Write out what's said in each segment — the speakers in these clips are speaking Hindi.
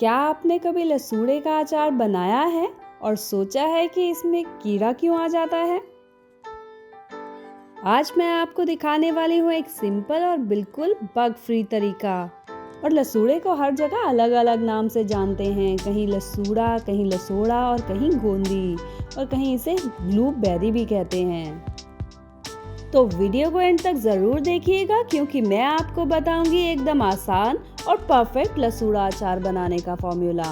क्या आपने कभी लसूड़े का अचार बनाया है और सोचा है कि इसमें कीड़ा क्यों आ जाता है? आज मैं आपको दिखाने वाली हूँ एक सिंपल और बिल्कुल बग फ्री तरीका। और लसूड़े को हर जगह अलग अलग नाम से जानते हैं, कहीं लसूड़ा, कहीं लसोड़ा और कहीं गोंदी, और कहीं इसे ब्लूबेरी भी कहते हैं। तो वीडियो को एंड तक जरूर देखिएगा क्योंकि मैं आपको बताऊंगी एकदम आसान और परफेक्ट लसूड़ा अचार बनाने का फॉर्मूला।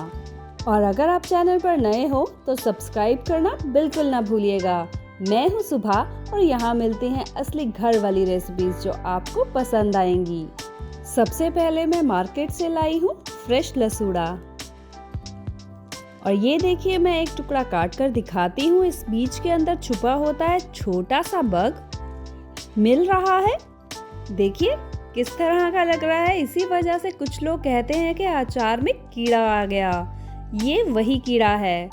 और अगर आप चैनल पर नए हो तो सब्सक्राइब करना बिल्कुल ना भूलिएगा। मैं हूं सुभा और यहाँ मिलती हैं असली घर वाली रेसिपीज जो आपको पसंद आएंगी। सबसे पहले मैं मार्केट से लाई हूँ फ्रेश लसूड़ा। और ये देखिए, मैं एक टुकड़ा काट कर दिखाती हूँ। इस बीज के अंदर छुपा होता है छोटा सा बग। मिल रहा है, देखिए किस तरह का लग रहा है। इसी वजह से कुछ लोग कहते हैं कि अचार में कीड़ा आ गया। ये वही कीड़ा है।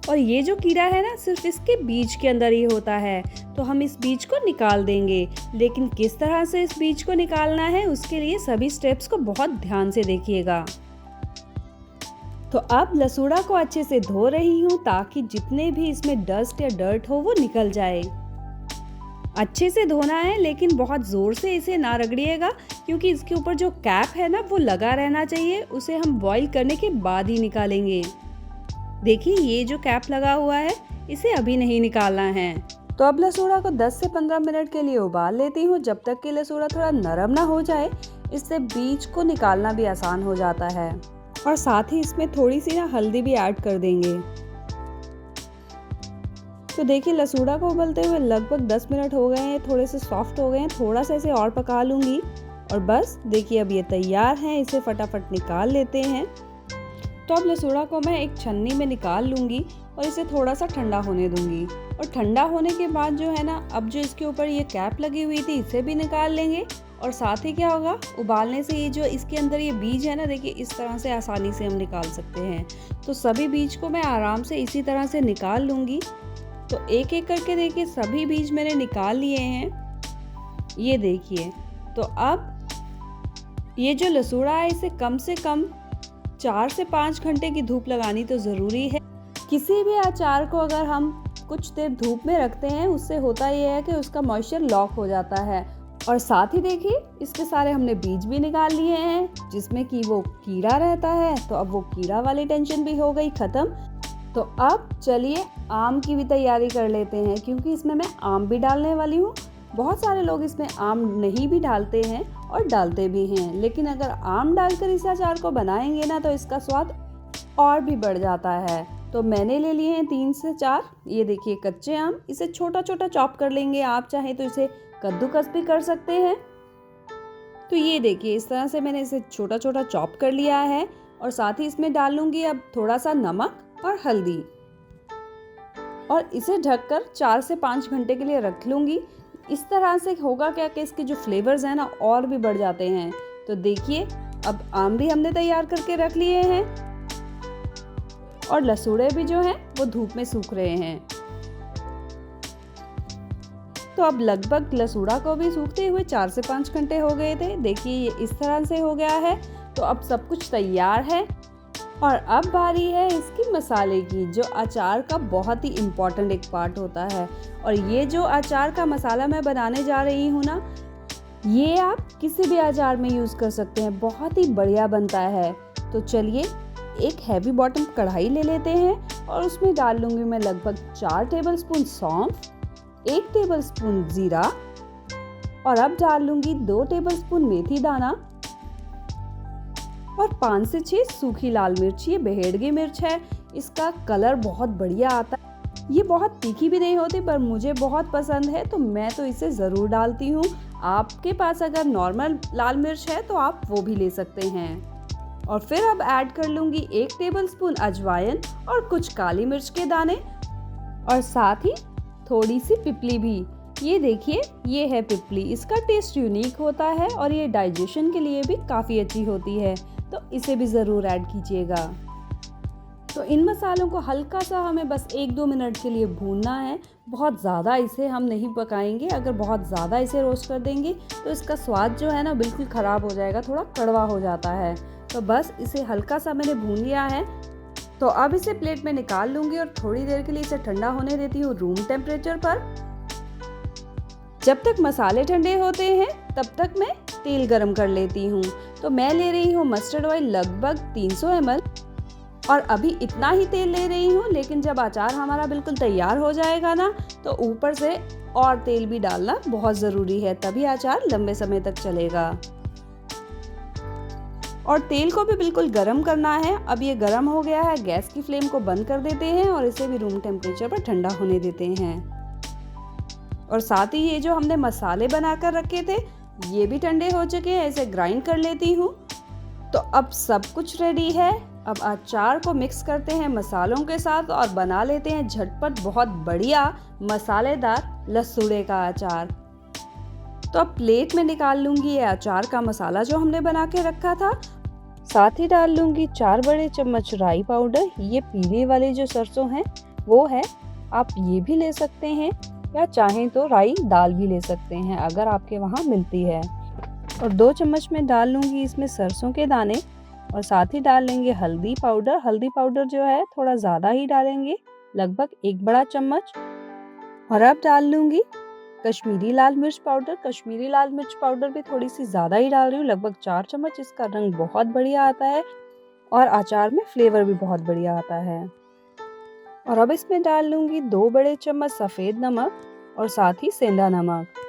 और ये जो कीड़ा है ना, सिर्फ इसके बीज के अंदर ही होता है। तो हम इस बीज को निकाल देंगे, लेकिन किस तरह से इस बीज को निकालना है उसके लिए सभी स्टेप्स को बहुत ध्यान से देखिएगा। तो अब लसूड़ा को अच्छे से धो रही हूँ ताकि जितने भी इसमें डस्ट या डर्ट हो वो निकल जाए। अच्छे से धोना है, लेकिन बहुत ज़ोर से इसे ना रगड़िएगा क्योंकि इसके ऊपर जो कैप है ना वो लगा रहना चाहिए। उसे हम बॉईल करने के बाद ही निकालेंगे। देखिए, ये जो कैप लगा हुआ है इसे अभी नहीं निकालना है। तो अब लसूड़ा को 10 से 15 मिनट के लिए उबाल लेती हूँ, जब तक कि लसूड़ा थोड़ा नरम ना हो जाए। इससे बीज को निकालना भी आसान हो जाता है। और साथ ही इसमें थोड़ी सी ना हल्दी भी ऐड कर देंगे। तो देखिए, लसूड़ा को उबलते हुए लगभग 10 मिनट हो गए हैं, थोड़े से सॉफ्ट हो गए हैं। थोड़ा सा इसे और पका लूँगी और बस देखिए अब ये तैयार है। इसे फटाफट निकाल लेते हैं। तो अब लसूड़ा को मैं एक छन्नी में निकाल लूँगी और इसे थोड़ा सा ठंडा होने दूँगी। और ठंडा होने के बाद जो है ना, अब जो इसके ऊपर ये कैप लगी हुई थी इसे भी निकाल लेंगे। और साथ ही क्या होगा, उबालने से ये जो इसके अंदर ये बीज है ना, देखिए इस तरह से आसानी से हम निकाल सकते हैं। तो सभी बीज को मैं आराम से इसी तरह से निकाल लूँगी। तो एक एक करके देखिए सभी बीज मैंने निकाल लिए हैं। ये देखिए, तो अब ये जो लसूड़ा है इसे कम से कम 4 से 5 घंटे की धूप लगानी तो ज़रूरी है। किसी भी अचार को अगर हम कुछ देर धूप में रखते हैं, उससे होता ये है कि उसका मॉइस्चर लॉक हो जाता है। और साथ ही देखिए, इसके सारे हमने बीज भी निकाल लिए हैं जिसमें कि वो कीड़ा रहता है। तो अब वो कीड़ा वाली टेंशन भी हो गई ख़त्म। तो अब चलिए आम की भी तैयारी कर लेते हैं, क्योंकि इसमें मैं आम भी डालने वाली हूँ। बहुत सारे लोग इसमें आम नहीं भी डालते हैं और डालते भी हैं, लेकिन अगर आम डालकर इस अचार को बनाएंगे ना तो इसका स्वाद और भी बढ़ जाता है। तो मैंने ले लिए हैं 3 से 4। ये देखिए कच्चे आम, इसे छोटा छोटा चॉप कर लेंगे। आप चाहे तो इसे कद्दूकस भी कर सकते हैं। तो ये देखिए इस तरह से मैंने इसे छोटा छोटा चॉप कर लिया है। और साथ ही इसमें डाल लूँगी अब थोड़ा सा नमक और हल्दी, और इसे ढककर 4 से 5 घंटे के लिए रख लूँगी। इस तरह से होगा क्या कि इसके जो फ्लेवर्स हैं ना और भी बढ़ जाते हैं। तो देखिए, अब आम भी हमने तैयार करके रख लिए हैं और लसूड़े भी जो हैं वो धूप में सूख रहे हैं। तो अब लगभग लसूड़ा को भी सूखते हुए 4 से 5 घंटे हो गए थे। देखिए ये इस तरह से हो गया है। तो अब सब कुछ तैयार है। और अब बारी है इसकी मसाले की, जो अचार का बहुत ही इम्पॉर्टेंट एक पार्ट होता है। और ये जो अचार का मसाला मैं बनाने जा रही हूँ ना, ये आप किसी भी अचार में यूज़ कर सकते हैं, बहुत ही बढ़िया बनता है। तो चलिए एक हैवी बॉटम कढ़ाई ले लेते हैं और उसमें डाल लूँगी मैं लगभग 4 टेबलस्पून सौंफ, 1 टेबलस्पून जीरा, और अब डाल लूँगी 2 टेबलस्पून मेथी दाना और 5 से 6 सूखी लाल मिर्च। ये बेहेड़गी मिर्च है, इसका कलर बहुत बढ़िया आता है। ये बहुत तीखी भी नहीं होती पर मुझे बहुत पसंद है, तो मैं तो इसे ज़रूर डालती हूँ। आपके पास अगर नॉर्मल लाल मिर्च है तो आप वो भी ले सकते हैं। और फिर अब ऐड कर लूँगी 1 टेबलस्पून अजवाइन और कुछ काली मिर्च के दाने, और साथ ही थोड़ी सी पिपली भी। ये देखिए, ये है पिपली। इसका टेस्ट यूनिक होता है और ये डाइजेशन के लिए भी काफ़ी अच्छी होती है, तो इसे भी ज़रूर ऐड कीजिएगा। तो इन मसालों को हल्का सा हमें बस 1-2 मिनट के लिए भूनना है। बहुत ज़्यादा इसे हम नहीं पकाएंगे। अगर बहुत ज़्यादा इसे रोस्ट कर देंगे तो इसका स्वाद जो है ना बिल्कुल ख़राब हो जाएगा, थोड़ा कड़वा हो जाता है। तो तो बस इसे हल्का सा मैंने भून लिया है। तो अब इसे प्लेट में निकाल लूँगी और थोड़ी देर के लिए इसे ठंडा होने देती हूँ रूम टेम्परेचर पर। जब तक मसाले ठंडे होते हैं तब तक मैं तेल गरम कर लेती हूँ। तो मैं ले रही हूँ मस्टर्ड ऑयल लगभग 300 ml और अभी इतना ही तेल ले रही हूँ, लेकिन जब अचार हमारा बिल्कुल तैयार हो जाएगा ना तो ऊपर से और तेल भी डालना बहुत ज़रूरी है, तभी अचार लंबे समय तक चलेगा। और तेल को भी बिल्कुल गरम करना है। अब ये गरम हो गया है, गैस की फ्लेम को बंद कर देते हैं और इसे भी रूम टेम्परेचर पर ठंडा होने देते हैं। और साथ ही ये जो हमने मसाले बनाकर रखे थे ये भी ठंडे हो चुके हैं, इसे ग्राइंड कर लेती हूँ। तो अब सब कुछ रेडी है। अब अचार को मिक्स करते हैं मसालों के साथ और बना लेते हैं झटपट बहुत बढ़िया मसालेदार लसूड़े का अचार। तो अब प्लेट में निकाल लूँगी ये अचार का मसाला जो हमने बना के रखा था। साथ ही डाल लूँगी 4 बड़े चम्मच राई पाउडर। ये पीले वाले जो सरसों हैं वो है, आप ये भी ले सकते हैं या चाहें तो राई दाल भी ले सकते हैं अगर आपके वहाँ मिलती है। और 2 चम्मच में डाल लूँगी इसमें सरसों के दाने और साथ ही डाल लेंगे हल्दी पाउडर। हल्दी पाउडर जो है थोड़ा ज़्यादा ही डालेंगे, लगभग 1 बड़ा चम्मच। और अब डाल लूँगी कश्मीरी लाल मिर्च पाउडर। कश्मीरी लाल मिर्च पाउडर भी थोड़ी सी ज़्यादा ही डाल रही हूँ, लगभग 4 चम्मच। इसका रंग बहुत बढ़िया आता है और अचार में फ्लेवर भी बहुत बढ़िया आता है। और अब इसमें डाल लूँगी 2 बड़े चम्मच सफ़ेद नमक और साथ ही सेंधा नमक।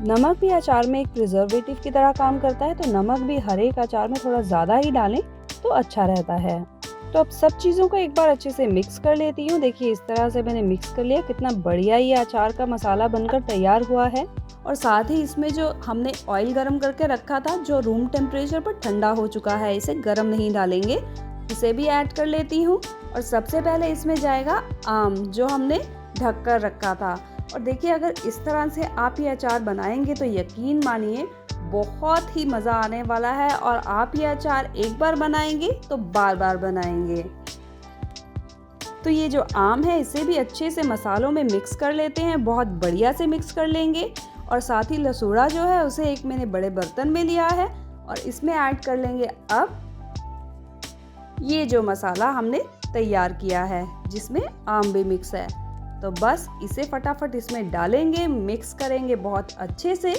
नमक भी अचार में एक प्रिजर्वेटिव की तरह काम करता है, तो नमक भी हर एक अचार में थोड़ा ज़्यादा ही डालें तो अच्छा रहता है। तो अब सब चीज़ों को एक बार अच्छे से मिक्स कर लेती हूँ। देखिए इस तरह से मैंने मिक्स कर लिया, कितना बढ़िया ये अचार का मसाला बनकर तैयार हुआ है। और साथ ही इसमें जो हमने ऑयल गरम करके रखा था जो रूम टेम्परेचर पर ठंडा हो चुका है, इसे गरम नहीं डालेंगे, इसे भी ऐड कर लेती हूँ। और सबसे पहले इसमें जाएगा आम जो हमने ढक कर रखा था। और देखिए अगर इस तरह से आप ये अचार बनाएंगे तो यकीन मानिए बहुत ही मज़ा आने वाला है और आप ये अचार एक बार बनाएंगे तो बार बार बनाएंगे। तो ये जो आम है इसे भी अच्छे से मसालों में मिक्स कर लेते हैं, बहुत बढ़िया से मिक्स कर लेंगे। और साथ ही लसूड़ा जो है उसे एक मैंने बड़े बर्तन में लिया है और इसमें ऐड कर लेंगे अब ये जो मसाला हमने तैयार किया है जिसमें आम भी मिक्स है। तो बस इसे फटाफट इसमें डालेंगे, मिक्स करेंगे बहुत अच्छे से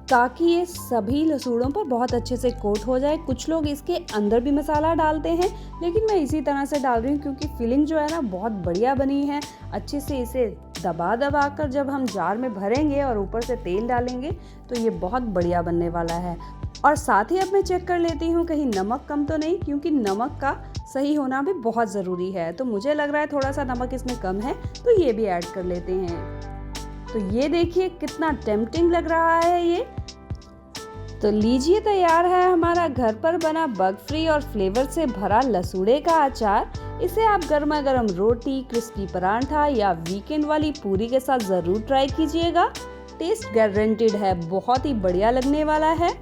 ताकि ये सभी लसूड़ों पर बहुत अच्छे से कोट हो जाए। कुछ लोग इसके अंदर भी मसाला डालते हैं, लेकिन मैं इसी तरह से डाल रही हूँ क्योंकि फिलिंग जो है ना बहुत बढ़िया बनी है। अच्छे से इसे दबा दबा कर जब हम जार में भरेंगे और ऊपर से तेल डालेंगे तो ये बहुत बढ़िया बनने वाला है। और साथ ही अब मैं चेक कर लेती हूँ कहीं नमक कम तो नहीं, क्योंकि नमक का सही होना भी बहुत ज़रूरी है। तो मुझे लग रहा है थोड़ा सा नमक इसमें कम है, तो ये भी ऐड कर लेते हैं। तो ये देखिए कितना टेम्पटिंग लग रहा है ये। तो लीजिए तैयार है हमारा घर पर बना बग फ्री और फ्लेवर से भरा लसूड़े का अचार। इसे आप गर्मा गर्म रोटी, क्रिस्पी पराठा या वीकेंड वाली पूरी के साथ ज़रूर ट्राई कीजिएगा। टेस्ट गारंटेड है, बहुत ही बढ़िया लगने वाला है।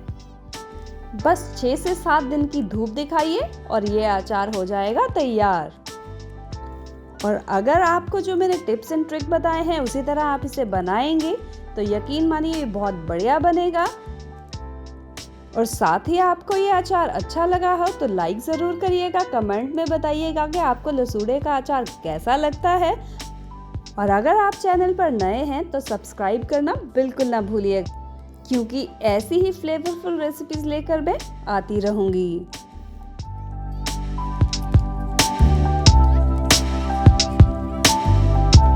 बस 6 से 7 दिन की धूप दिखाइए और ये अचार हो जाएगा तैयार। और अगर आपको जो मैंने टिप्स एंड ट्रिक बताए हैं उसी तरह आप इसे बनाएंगे तो यकीन मानिए ये बहुत बढ़िया बनेगा। और साथ ही आपको ये अचार अच्छा लगा हो तो लाइक ज़रूर करिएगा, कमेंट में बताइएगा कि आपको लसूड़े का अचार कैसा लगता है। और अगर आप चैनल पर नए हैं तो सब्सक्राइब करना बिल्कुल ना भूलिए, क्योंकि ऐसी ही फ्लेवरफुल रेसिपीज़ लेकर मैं आती रहूँगी।